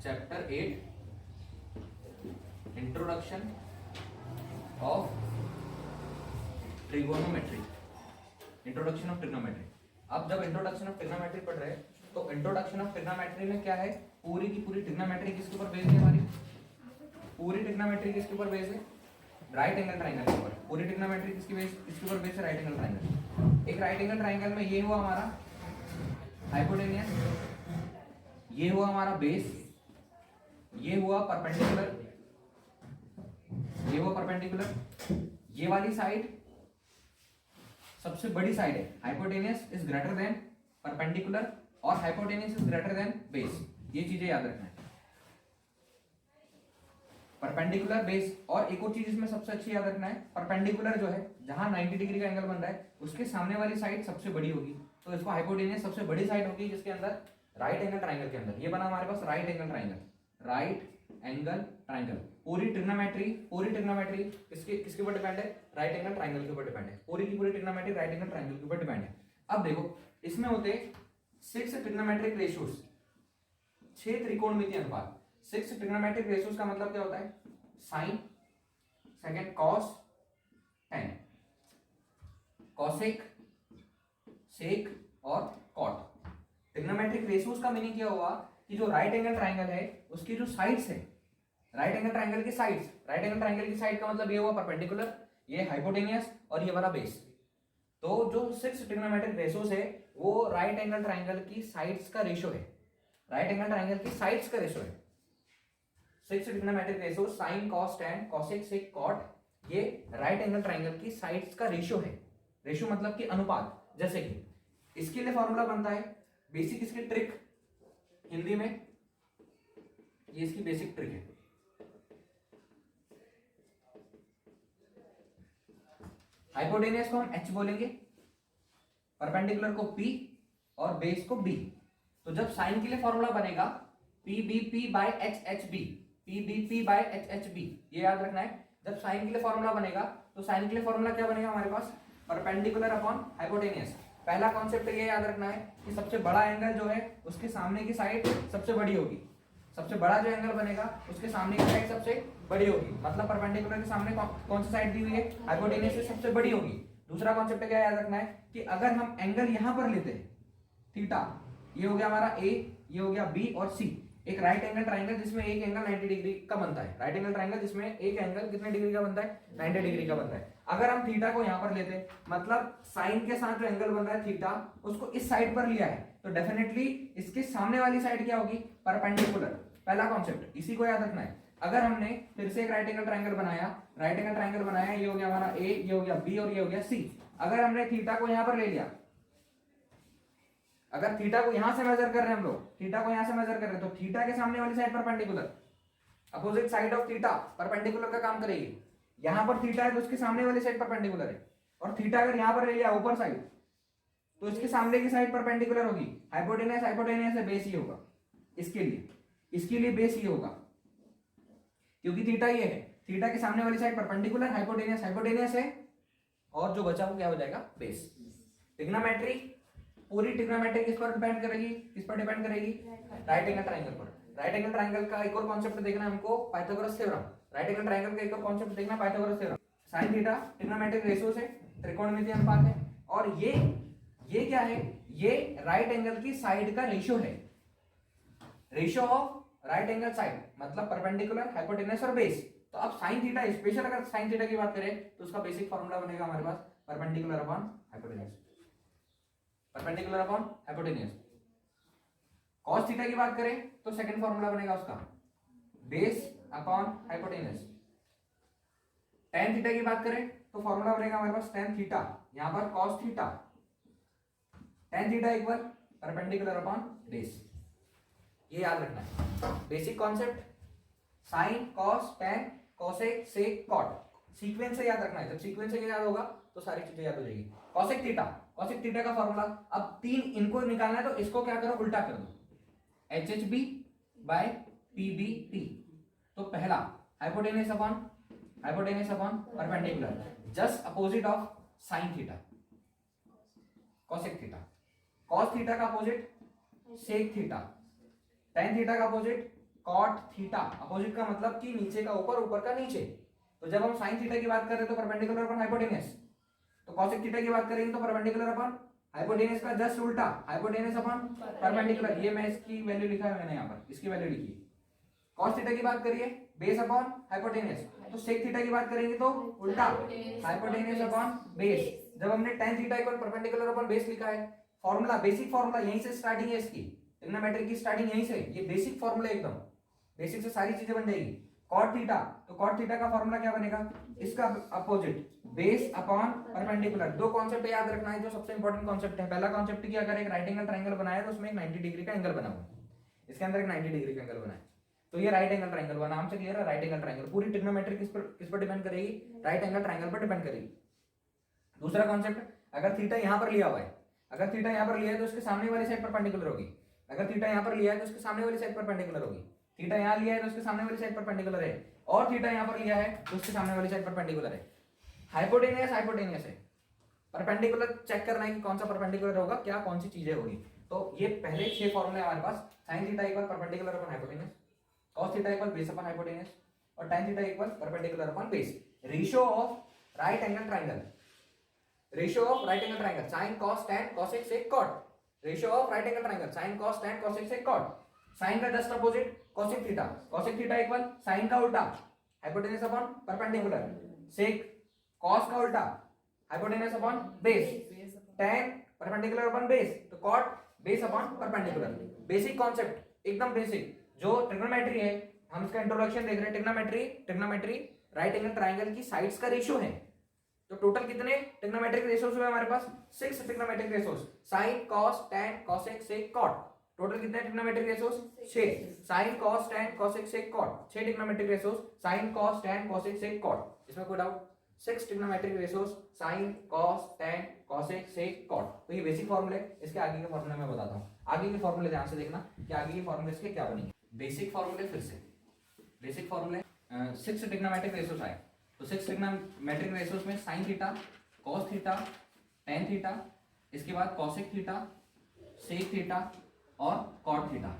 Chapter 8 introduction of trigonometry. Introduction of trigonometry. अब जब introduction of trigonometry पढ़ रहे हैं तो इंट्रोडक्शन ऑफ ट्रिग्नोमेट्री में क्या है, पूरी की पूरी ट्रिग्नोमेट्री किसके ऊपर बेस्ड है हमारी, पूरी ट्रिग्नोमेट्री किसके ऊपर बेस्ड है, राइट एंगल ट्राइंगल के ऊपर। पूरी ट्रिग्नोमेट्री किसके ऊपर बेस्ड है, राइट एंगल ट्राइंगल। एक राइट एंगल ट्राइंगल में ये हुआ हमारा हाइपोटेनियस, ये हुआ हमारा बेस, ये हुआ परपेंडिकुलर, ये हुआ परपेंडिकुलर। ये वाली साइड सबसे बड़ी साइड है, hypotenuse is greater than perpendicular और hypotenuse is greater than base. ये चीजें याद रखना है, परपेंडिकुलर बेस। और एक और चीज इसमें सबसे अच्छी याद रखना है, परपेंडिकुलर जो है जहां 90 डिग्री का एंगल बन रहा है उसके सामने वाली साइड सबसे बड़ी होगी, तो इसको हाइपोटेनियस सबसे बड़ी साइड होगी जिसके अंदर राइट एंगल ट्राइंगल के अंदर। ये बना हमारे पास right angle triangle, right angle triangle. पूरी ट्रिग्नोमेट्री किसके ऊपर डिपेंड है, राइट एंगल ट्राइंगल के ऊपर डिपेंड है। पूरी की पूरी ट्रिग्नोमेट्री राइट एंगल ट्राइंगल के ऊपर डिपेंड है। अब देखो इसमें होते 6 ट्रिग्नोमेट्रिक रेशियोज, 6 त्रिकोणमितीय अनुपात। 6 ट्रिग्नोमेट्रिक रेशियोज का मतलब क्या होता है, sine, second cos, tan, cosec, sec और कॉट। ट्रिग्नोमेट्रिक रेशियोज का मीनिंग क्या हुआ कि जो राइट एंगल ट्राइंगल है उसकी जो साइड्स है, राइट एंगल ट्राइंगल की साइड्स, राइट एंगल ट्राइंगल की साइड का मतलब ये हुआ परपेंडिकुलर, ये हाइपोटेनियस और ये वाला बेस। तो जो 6 ट्रिग्नोमेट्रिक रेशियोज है वो राइट एंगल ट्राइंगल की साइड्स का रेशियो है, राइट एंगल ट्राइंगल की साइड्स का रेशियो है। 6 trigonometric ratio, sine, cos, tan, cosec, sec, cot, ये राइट एंगल ट्राइंगल की साइड्स का रेशियो है। रेशियो मतलब कि अनुपात। जैसे कि इसके लिए फॉर्मूला बनता है, बेसिक इसकी ट्रिक हिंदी में, ये इसकी बेसिक ट्रिक है। हाइपोटेनियस को हम h बोलेंगे, परपेंडिकुलर को p और बेस को b। तो जब साइन के लिए फॉर्मूला बनेगा PBP by HHB, PBP by HHB, ये याद रखना है। जब साइन के लिए फॉर्मूला बनेगा तो साइन के लिए फॉर्मूला क्या बनेगा हमारे पास, परपेंडिकुलर अपॉन हाइपोटेनियस। पहला कॉन्सेप्ट ये याद रखना है कि सबसे बड़ा एंगल जो है उसके सामने की साइड सबसे बड़ी होगी, सबसे बड़ा जो एंगल बनेगा उसके सामने की साइड सबसे बड़ी होगी। मतलब परपेंडिकुलर के सामने कौन सी साइड दी हुई है, हाइपोटेनियस से सबसे बड़ी होगी। दूसरा कॉन्सेप्ट क्या याद रखना है कि अगर हम एंगल यहां पर लेते हैं थीटा, ये हो गया हमारा ए, ये हो गया बी और सी, एक राइट एंगल ट्राइंगल जिसमें एक एंगल 90 डिग्री का बनता है। राइट एंगल ट्राइंगल जिसमें एक एंगल कितने डिग्री का बनता है, 90 डिग्री का बनता है। अगर हम थीटा को यहां पर लेते मतलब साइन के साथ जो एंगल बन रहा है थीटा, उसको इस साइड पर लिया है तो डेफिनेटली इसके सामने वाली साइड क्या होगी, परपेंडिकुलर। पहला कॉन्सेप्ट इसी को याद रखना है। अगर हमने फिर से एक राइट एंगल ट्राइंगल बनाया, राइट एंगल ट्राइंगल बनाया, ये हो गया हमारा ए, ये हो गया बी और ये हो गया सी। अगर हमने थीटा को यहां पर ले लिया, अगर थीटा को यहां से मेजर कर रहे हैं हम लोग, थीटा को यहां से मेजर कर रहे हैं तो थीटा के सामने वाली side perpendicular, opposite side of theta perpendicular का काम करेगी। यहां पर थीटा है तो उसके सामने वाली साइड परपेंडिकुलर है, और थीटा अगर यहां पर ले लिया ऊपर साइड तो इसके सामने की साइड परपेंडिकुलर होगी। हाइपोटेनियस हाइपोटेनियस से बेस ही होगा, इसके लिए बेस ही होगा, क्योंकि थीटा ये है, थीटा के सामने वाली साइड परपेंडिकुलर, हाइपोटेनियस हाइपोटेनियस है, और जो बचा वो क्या हो जाएगा, बेस। ट्रिग्नोमेट्री, पूरी ट्रिग्नोमेट्री किस पर डिपेंड करेगी, किस पर डिपेंड करेगी, राइट एंगल ट्राइंगल पर। राइट एंगल ट्राइंगल का एक और कॉन्सेप्ट देखना हमको, Pythagoras theorem. Right angle triangle का एक और कॉन्सेप्ट देखना, Pythagoras theorem. Sine theta trigonometric ratio से त्रिकोणमितीय अनुपात है, और ये क्या है, ये राइट एंगल की साइड का रेशियो है, ratio of right angle side, मतलब परपेंडिकुलर, हाइपोटेनस और बेस। तो अब साइन थीटा, स्पेशल अगर साइन थीटा की बात करें तो उसका बेसिक फॉर्मूला बनेगा हमारे पास perpendicular upon hypotenuse, perpendicular upon hypotenuse. Cos theta की बात करें तो सेकंड फॉर्मूला बनेगा उसका base upon hypotenuse. Tan theta की बात करें तो फॉर्मूला बनेगा हमारे पास टेन थीटा, यहां पर cos theta, tan theta equal perpendicular upon base. ये याद रखना है basic concept, sine, cos, tan, cosec, sec, cot. Sequence से याद रखना है, जब सीक्वेंस से याद होगा तो सारी चीजें याद हो जाएगी। कॉसेक थीटा का फॉर्मूला, अब तीन इनको निकालना है तो इसको क्या करो, उल्टा कर दो, HHB बाय PBP। तो पहला hypotenuse upon perpendicular, just opposite of sine theta, cosec theta. Cos theta का opposite sec theta, tan theta का अपोजिट कॉट थीटा, अपोजिट का मतलब कि नीचे का ऊपर, ऊपर का नीचे। तो जब हम साइन थीटा की बात कर रहे हैं तो परपेंडिकुलर अपॉन हाइपोटेनस, तो कॉसेक थीटा की बात करेंगे तो परपेंडिकुलर अपॉन हाइपोटेनस का जस्ट उल्टा, हाइपोटेनस अपॉन परपेंडिकुलर। ये मैं इसकी वैल्यू लिखा है मैंने यहाँ पर, इसकी वैल्यू लिखी। कॉस थीटा की बात करिए बेस अपॉन हाइपोटेनस, तो सेक थीटा की बात करेंगे तो उल्टा, हाइपोटेनस अपॉन बेस। जब हमने tan theta equal perpendicular upon base लिखा है, फॉर्मूला बेसिक फॉर्मूला यहीं से स्टार्टिंग है इसकी, ट्रिग्नोमेट्री की स्टार्टिंग यहीं से, ये बेसिक फॉर्मूला एकदम बेसिक से सारी चीजें बन जाएगी। कॉट थीटा, तो कॉट थीटा का फॉर्मूला क्या बनेगा, इसका अपोजिट बेस अपॉन परपेंडिकुलर। दो कॉन्सेप्ट याद रखना है जो सबसे इंपॉर्टेंट कॉन्सेप्ट है। पहला कॉन्सेप्ट कि अगर एक राइट एंगल ट्रायंगल बनाया तो उसमें एक 90 डिग्री का एंगल बना हुआ है, इसके अंदर एक 90 डिग्री का एंगल बना है, तो ये राइट एंगल ट्रायंगल हुआ, नाम से क्लियर है, राइट एंगल ट्रायंगल। पूरी ट्रिग्नोमेट्री किस पर डिपेंड करेगी, राइट एंगल ट्रायंगल पर डिपेंड करेगी। दूसरा कॉन्सेप्ट, अगर थीटा यहां पर लिया हुआ है, अगर थीटा यहां पर लिया है तो उसके सामने वाली साइड परपेंडिकुलर होगी, अगर थीटा यहां पर लिया है तो उसके सामने वाली साइड परपेंडिकुलर होगी, थीटा यहां लिया है तो उसके सामने वाली साइड परपेंडिकुलर है, और थीटा यहां पर लिया है तो उसके सामने वाली साइड परपेंडिकुलर है। हाइपोटेनियस हाइपोटेनियस है, परपेंडिकुलर चेक करना है कि कौन सा परपेंडिकुलर होगा, क्या कौन सी चीजें होगी। तो ये पहले 6 फॉर्मूले हमारे पास, sin theta equal perpendicular upon hypotenuse, cos theta equal base upon hypotenuse, और tan theta equal perpendicular upon base. Ratio of right angle triangle, ratio of right angle triangle sin cos tan cosec sec cot, ratio of right angle triangle sin cos tan cosec sec cot। sin का just opposite cosec theta, cosec theta equal sin का उल्टा hypotenuse upon perpendicular, sec cos का उल्टा hypotenuse upon base, tan perpendicular upon base, तो cot base upon perpendicular. Basic concept एकदम basic, जो trigonometry है हम इसका इंट्रोडक्शन देख रहे हैं। ट्रिग्नोमेट्री राइट एंगल ट्रायंगल की साइड्स का रेशियो है। तो टोटल कितने ट्रिग्नोमेट्रिक रेशियोज हुए हमारे पास, 6 trigonometric ratios, sin cos tan cosec sec cot। Total कितने trigonometric ratios, 6, sin cos tan cosec sec cot, 6 trigonometric ratios sin cos tan cosec sec cot। इसमें कोई doubt, 6 trigonometric ratios sin cos tan cosec sec cot। तो ये basic फॉर्मूले, इसके आगे के फॉर्मूले मैं बताता हूँ। आगे के फॉर्मूले ध्यान से देखना कि आगे के फॉर्मूले इसके क्या बनेंगे। बेसिक फॉर्मूले, फिर से बेसिक फॉर्मूले, 6 ट्रिग्नोमेट्रिक रेशियोज आए, तो 6 ट्रिग्नोमेट्रिक रेशियोज में sin theta, cos theta, tan theta, इसके बाद cosec थीटा, sec थीटा और cot थीटा।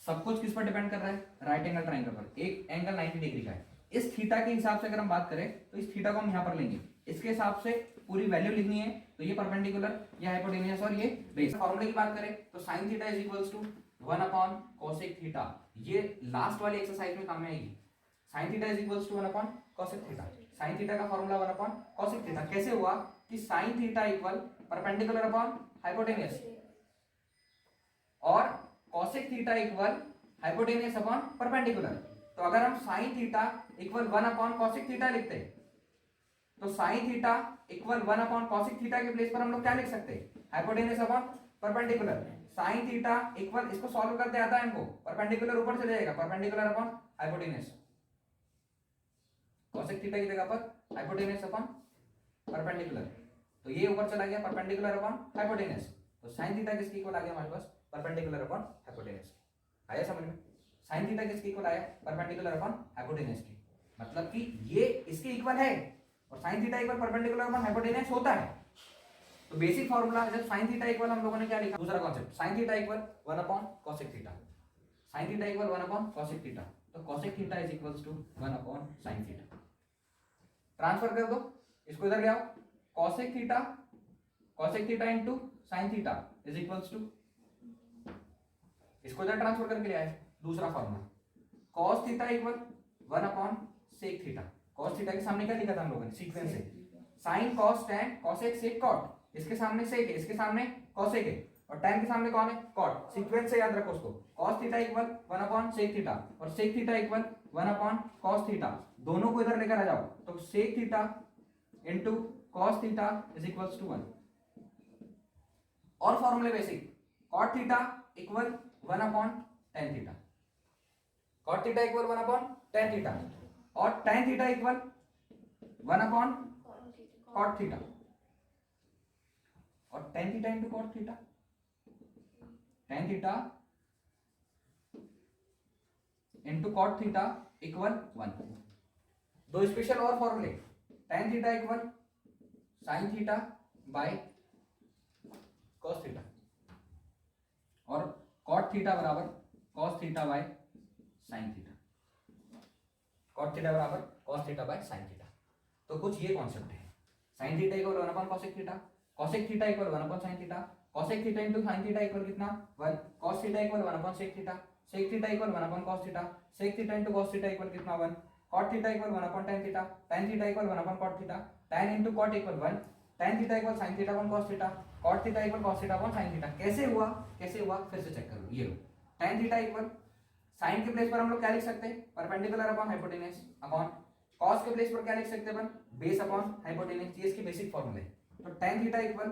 सब कुछ किस पर डिपेंड कर रहा है, राइट एंगल ट्रायंगल पर। एक एंगल 90 डिग्री का है, इस थीटा के हिसाब से अगर हम बात करें तो इस थीटा को हम यहां पर लेंगे, इसके हिसाब से पूरी वैल्यू लिखनी है। तो ये परपेंडिकुलर, ये हाइपोटेनियस और ये बेस। फॉर्मूले की बात करें तो sin theta is equals to 1 upon cosec theta, ये लास्ट वाली एक्सरसाइज में काम में आएगी। sin theta is equals to 1 upon cosec theta, sin theta का फॉर्मूला 1 अपॉन cosec थीटा। कैसे हुआ कि sin theta equal perpendicular upon hypotenuse और cosec theta equal hypotenuse upon perpendicular. तो अगर हम sin theta equal 1 upon cosec theta लिखते हैं तो sin theta equal 1 upon cosec theta के प्लेस पर हम लोग क्या लिख सकते हैं, hypotenuse upon perpendicular. sin theta equal, इसको सॉल्व करते आता है हमको, परपेंडिकुलर ऊपर चले जाएगा, perpendicular upon hypotenuse, cosec theta की जगह पर हाइपोटेनियस अपॉन परपेंडिकुलर, तो ये ऊपर चला गया परपेंडिकुलर अपॉन हाइपोटेनियस। तो sin थीटा किसके इक्वल आ गया हमारे पास, परपेंडिकुलर अपॉन हाइपोटेनियस। आया समझ में, sin थीटा किसके इक्वल आया, परपेंडिकुलर अपॉन हाइपोटेनियस की, मतलब कि ये इसके इक्वल है और sin theta equal perpendicular upon hypotenuse होता है। तो बेसिक फार्मूला, जब sin थीटा इक्वल हम लोगों ने क्या लिखा, दूसरा concept sin theta equal 1 upon cosec theta, sin theta equal 1 upon cosec theta, तो cosec theta is equals to 1 upon sin theta. Transfer कर दो, इसको इधर ले आओ, cosec theta into sin theta is equals to, इसको इधर ट्रांसफर करके ले आए। दूसरा formula cos theta equal 1 upon sec theta, cos theta के सामने क्या लिखा था हम लोगों ने, सीक्वेंस है, sin cos tan cosec sec cot, इसके सामने sec है, इसके सामने cosec है, और tan के सामने कौन है, cot। सीक्वेंस से याद रखो उसको, cos theta equal 1 upon sec theta और sec theta equal 1 upon cos theta, दोनों को इधर लेकर आ जाओ, तो sec theta into cos theta is equals to 1। और फॉर्मूले basic, cot theta equal 1 upon tan theta, cot theta equal 1 upon tan theta, और tan theta equal 1 upon cot theta, और tan theta into cot theta, tan theta into cot theta equal 1। दो special और फॉर्मूले, tan theta equal sin theta by cos theta, और cot theta बराबर cos theta by sine theta, cot theta बराबर cos theta by sine theta. तो कुछ ये concept है, sine theta equal 1 upon cosec theta, cosec theta equal 1 upon sine theta, cosec theta into sine theta equal कितना 1, cos theta equal 1 upon sec theta, sec theta equal 1 upon cos theta, sec theta into cos theta equal कितना 1, cot theta equal 1 upon tan theta, tan theta equal 1 upon cot theta, tan into cot equal 1, tan theta equal sin theta upon cos theta, cot theta equal cos theta upon sin theta. कैसे हुआ फिर से check करो, ये लो tan theta equal sin के place पर हम लोग क्या लिख सकते हैं, perpendicular upon hypotenuse upon cos के प्लेस पर क्या लिख सकते हैं अपन, बेस अपॉन हाइपोटेनस, ये इसकी बेसिक फॉर्मूला है। तो tan theta equal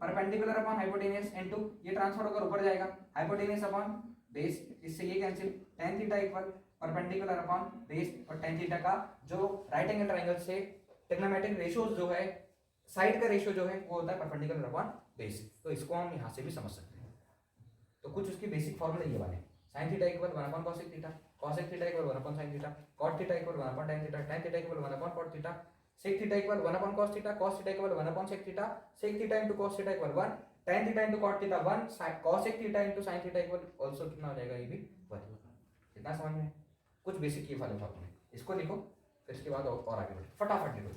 perpendicular upon hypotenuse into ये ट्रांसफर होकर ऊपर जाएगा हाइपोटेनस अपॉन बेस, इससे ये cancel, tan theta equal perpendicular upon base और tan थीटा का जो राइट एंगल ट्रायंगल से ट्रिग्नोमेट्रिक रेशियोज जो है, साइड का रेशियो जो है वो होता है परपेंडिकुलर अपॉन बेस। तो इसको हम यहाँ से भी समझ सकते हैं। तो कुछ उसकी बेसिक फॉर्मूला ये वाले, sin theta equal 1 upon cosec theta, cosec theta equal 1 upon sin theta, cot theta equal 1 upon tan theta, tan theta equal 1 upon cot theta, sec theta equal 1 upon cos theta, cos theta equal 1 upon sec theta, sec theta into cos theta equal 1, tan theta into cot theta 1, cosec theta into sin theta equal also कितना हो जाएगा, ये भी 1। कितना समझ में, कुछ basic ये वाले फॉर्मूले, इसको लिखो फिर इसके बाद और आगे बढ़ो, फटाफट लिखो।